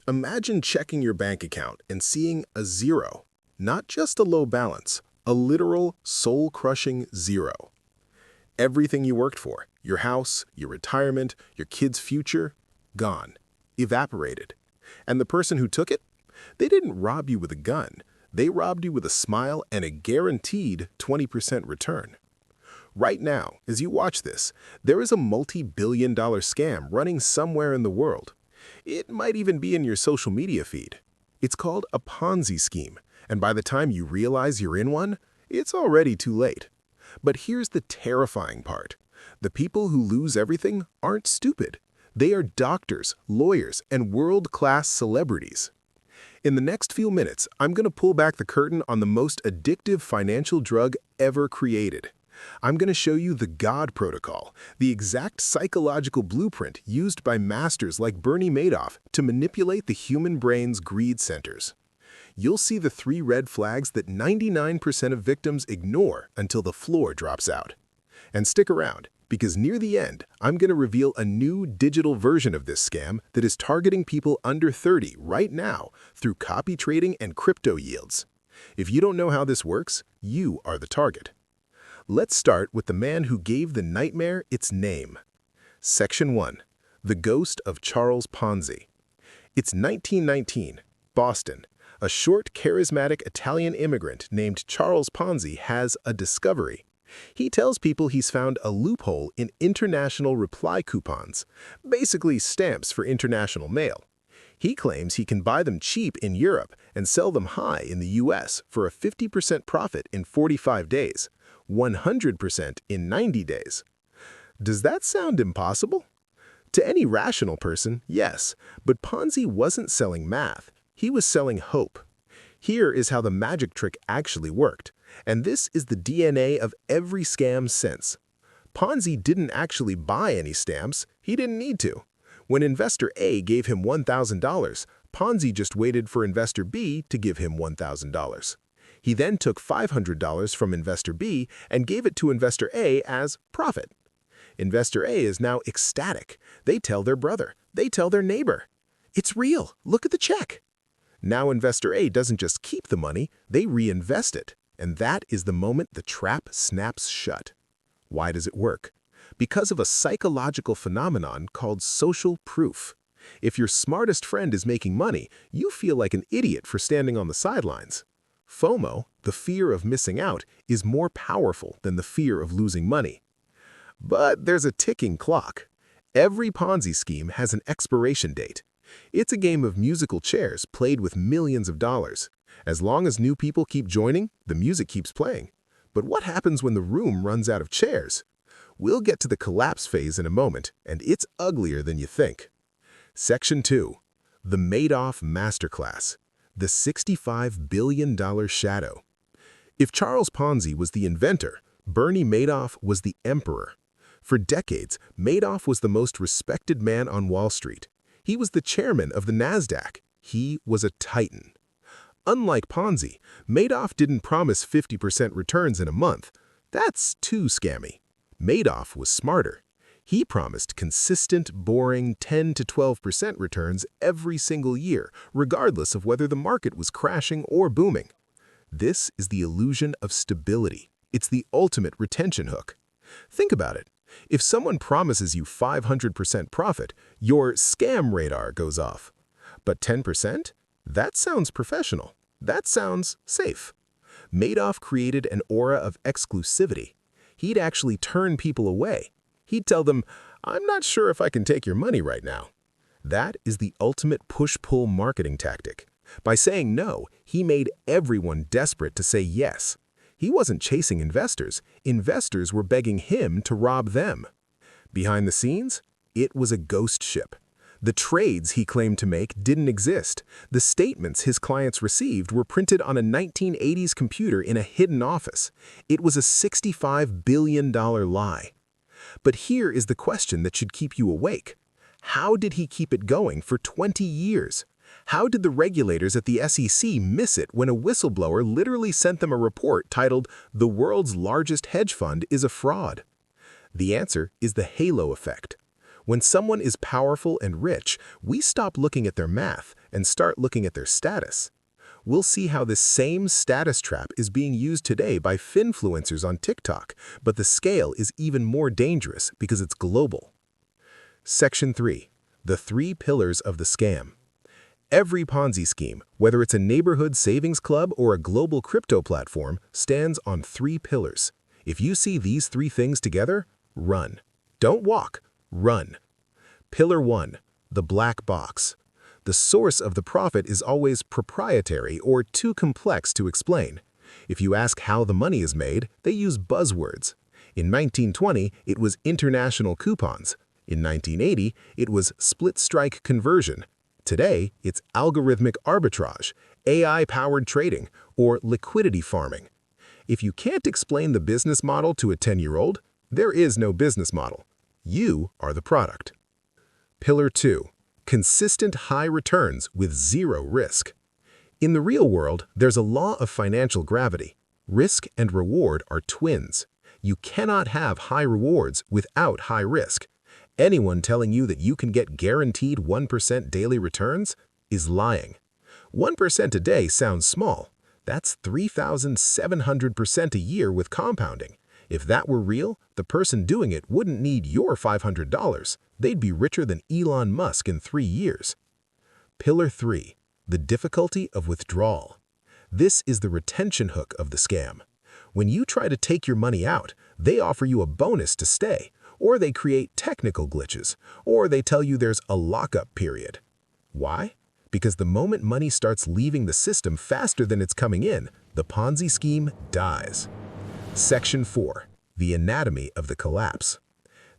Imagine checking your bank account and seeing a zero, not just a low balance, a literal soul-crushing zero. Everything you worked for, your house, your retirement, your kid's future, gone, evaporated. And the person who took it? They didn't rob you with a gun. They robbed you with a smile and a guaranteed 20% return. Right now, as you watch this, there is a multi-billion-dollar scam running somewhere in the world. It might even be in your social media feed. It's called a Ponzi scheme, and by the time you realize you're in one, it's already too late. But here's the terrifying part. The people who lose everything aren't stupid. They are doctors, lawyers, and world-class celebrities. In the next few minutes, I'm going to pull back the curtain on the most addictive financial drug ever created. I'm going to show you the God Protocol, the exact psychological blueprint used by masters like Bernie Madoff to manipulate the human brain's greed centers. You'll see the 3 red flags that 99% of victims ignore until the floor drops out. And stick around, because near the end, I'm going to reveal a new digital version of this scam that is targeting people under 30 right now through copy trading and crypto yields. If you don't know how this works, you are the target. Let's start with the man who gave the nightmare its name. Section 1. The Ghost of Charles Ponzi. It's 1919, Boston. A short, charismatic Italian immigrant named Charles Ponzi has a discovery. He tells people he's found a loophole in international reply coupons, basically stamps for international mail. He claims he can buy them cheap in Europe and sell them high in the US for a 50% profit in 45 days. 100% in 90 days. Does that sound impossible? To any rational person, yes, but Ponzi wasn't selling math. He was selling hope. Here is how the magic trick actually worked, and this is the DNA of every scam since. Ponzi didn't actually buy any stamps. He didn't need to. When investor A gave him $1,000, Ponzi just waited for investor B to give him $1,000. He then took $500 from investor B and gave it to investor A as profit. Investor A is now ecstatic. They tell their brother. They tell their neighbor. It's real. Look at the check. Now investor A doesn't just keep the money, they reinvest it. And that is the moment the trap snaps shut. Why does it work? Because of a psychological phenomenon called social proof. If your smartest friend is making money, you feel like an idiot for standing on the sidelines. FOMO, the fear of missing out, is more powerful than the fear of losing money. But there's a ticking clock. Every Ponzi scheme has an expiration date. It's a game of musical chairs played with millions of dollars. As long as new people keep joining, the music keeps playing. But what happens when the room runs out of chairs? We'll get to the collapse phase in a moment, and it's uglier than you think. Section 2. The Madoff Masterclass. The $65 billion shadow. If Charles Ponzi was the inventor, Bernie Madoff was the emperor. For decades, Madoff was the most respected man on Wall Street. He was the chairman of the NASDAQ. He was a titan. Unlike Ponzi, Madoff didn't promise 50% returns in a month. That's too scammy. Madoff was smarter. He promised consistent, boring 10 to 12% returns every single year, regardless of whether the market was crashing or booming. This is the illusion of stability. It's the ultimate retention hook. Think about it. If someone promises you 500% profit, your scam radar goes off. But 10%? That sounds professional. That sounds safe. Madoff created an aura of exclusivity. He'd actually turn people away. He'd tell them, "I'm not sure if I can take your money right now." That is the ultimate push-pull marketing tactic. By saying no, he made everyone desperate to say yes. He wasn't chasing investors. Investors were begging him to rob them. Behind the scenes, it was a ghost ship. The trades he claimed to make didn't exist. The statements his clients received were printed on a 1980s computer in a hidden office. It was a $65 billion lie. But here is the question that should keep you awake. How did he keep it going for 20 years? How did the regulators at the SEC miss it when a whistleblower literally sent them a report titled, "The World's Largest Hedge Fund is a Fraud"? The answer is the halo effect. When someone is powerful and rich, we stop looking at their math and start looking at their status. We'll see how this same status trap is being used today by finfluencers on TikTok, but the scale is even more dangerous because it's global. Section 3. The 3 pillars of the scam. Every Ponzi scheme, whether it's a neighborhood savings club or a global crypto platform, stands on 3 pillars. If you see these 3 things together, run. Don't walk, run. Pillar 1. The black box. The source of the profit is always proprietary or too complex to explain. If you ask how the money is made, they use buzzwords. In 1920, it was international coupons. In 1980, it was split strike conversion. Today, it's algorithmic arbitrage, AI-powered trading, or liquidity farming. If you can't explain the business model to a 10-year-old, there is no business model. You are the product. Pillar 2. Consistent high returns with 0 risk. In the real world, there's a law of financial gravity. Risk and reward are twins. You cannot have high rewards without high risk. Anyone telling you that you can get guaranteed 1% daily returns is lying. 1% a day sounds small. That's 3,700% a year with compounding. If that were real, the person doing it wouldn't need your $500. They'd be richer than Elon Musk in 3 years. Pillar 3. The difficulty of withdrawal. This is the retention hook of the scam. When you try to take your money out, they offer you a bonus to stay, or they create technical glitches, or they tell you there's a lockup period. Why? Because the moment money starts leaving the system faster than it's coming in, the Ponzi scheme dies. Section 4. The anatomy of the collapse.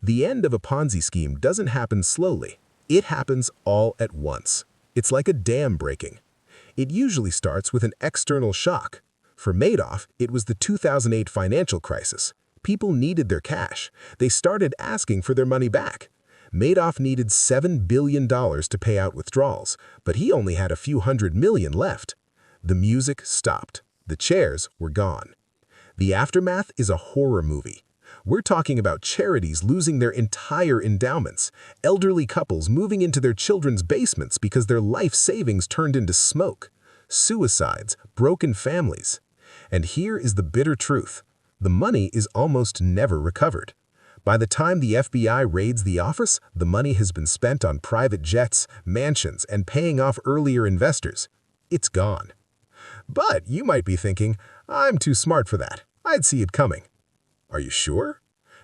The end of a Ponzi scheme doesn't happen slowly. It happens all at once. It's like a dam breaking. It usually starts with an external shock. For Madoff, it was the 2008 financial crisis. People needed their cash. They started asking for their money back. Madoff needed $7 billion to pay out withdrawals, but he only had a few $100 million left. The music stopped. The chairs were gone. The aftermath is a horror movie. We're talking about charities losing their entire endowments, elderly couples moving into their children's basements because their life savings turned into smoke, suicides, broken families. And here is the bitter truth. The money is almost never recovered. By the time the FBI raids the office, the money has been spent on private jets, mansions, and paying off earlier investors. It's gone. But you might be thinking, I'm too smart for that. I'd see it coming. Are you sure?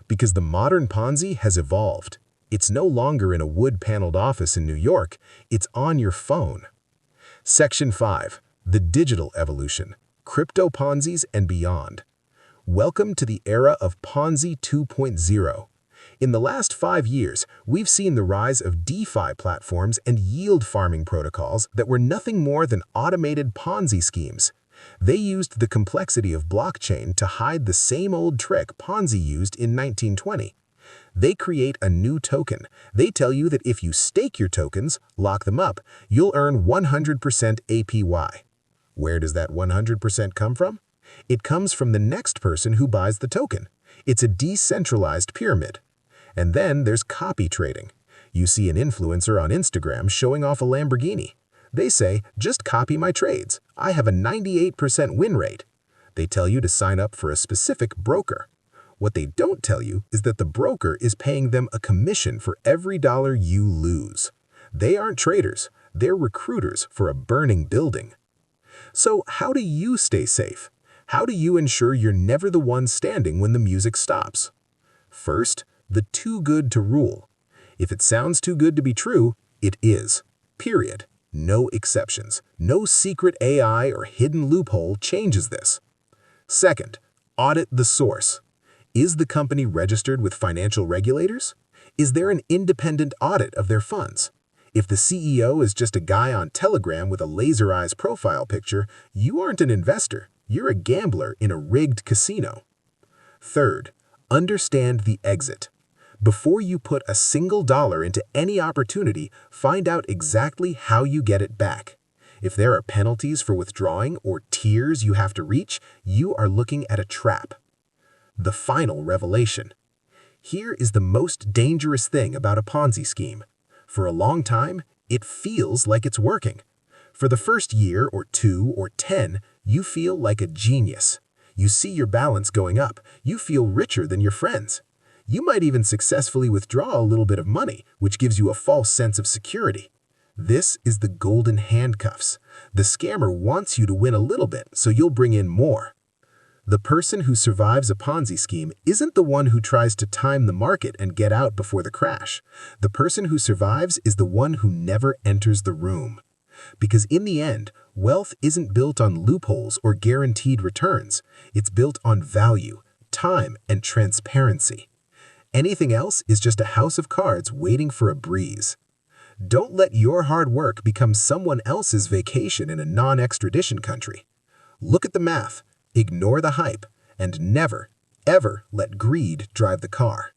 Because the modern Ponzi has evolved. It's no longer in a wood-paneled office in New York. It's on your phone. Section 5. The digital evolution. Crypto Ponzis and beyond. Welcome to the era of Ponzi 2.0. In the last 5 years, we've seen the rise of DeFi platforms and yield farming protocols that were nothing more than automated Ponzi schemes. They used the complexity of blockchain to hide the same old trick Ponzi used in 1920. They create a new token. They tell you that if you stake your tokens, lock them up, you'll earn 100% APY. Where does that 100% come from? It comes from the next person who buys the token. It's a decentralized pyramid. And then there's copy trading. You see an influencer on Instagram showing off a Lamborghini. They say, just copy my trades. I have a 98% win rate. They tell you to sign up for a specific broker. What they don't tell you is that the broker is paying them a commission for every dollar you lose. They aren't traders. They're recruiters for a burning building. So how do you stay safe? How do you ensure you're never the one standing when the music stops? First, the too good to rule. If it sounds too good to be true, it is. Period. No exceptions. No secret AI or hidden loophole changes this. Second, audit the source. Is the company registered with financial regulators? Is there an independent audit of their funds? If the CEO is just a guy on Telegram with a laser eyes profile picture, you aren't an investor. You're a gambler in a rigged casino. Third, understand the exit. Before you put a single dollar into any opportunity, find out exactly how you get it back. If there are penalties for withdrawing or tiers you have to reach, you are looking at a trap. The final revelation. Here is the most dangerous thing about a Ponzi scheme. For a long time, it feels like it's working. For the first year or 2 or 10, you feel like a genius. You see your balance going up. You feel richer than your friends. You might even successfully withdraw a little bit of money, which gives you a false sense of security. This is the golden handcuffs. The scammer wants you to win a little bit, so you'll bring in more. The person who survives a Ponzi scheme isn't the one who tries to time the market and get out before the crash. The person who survives is the one who never enters the room. Because in the end, wealth isn't built on loopholes or guaranteed returns. It's built on value, time, and transparency. Anything else is just a house of cards waiting for a breeze. Don't let your hard work become someone else's vacation in a non-extradition country. Look at the math, ignore the hype, and never, ever let greed drive the car.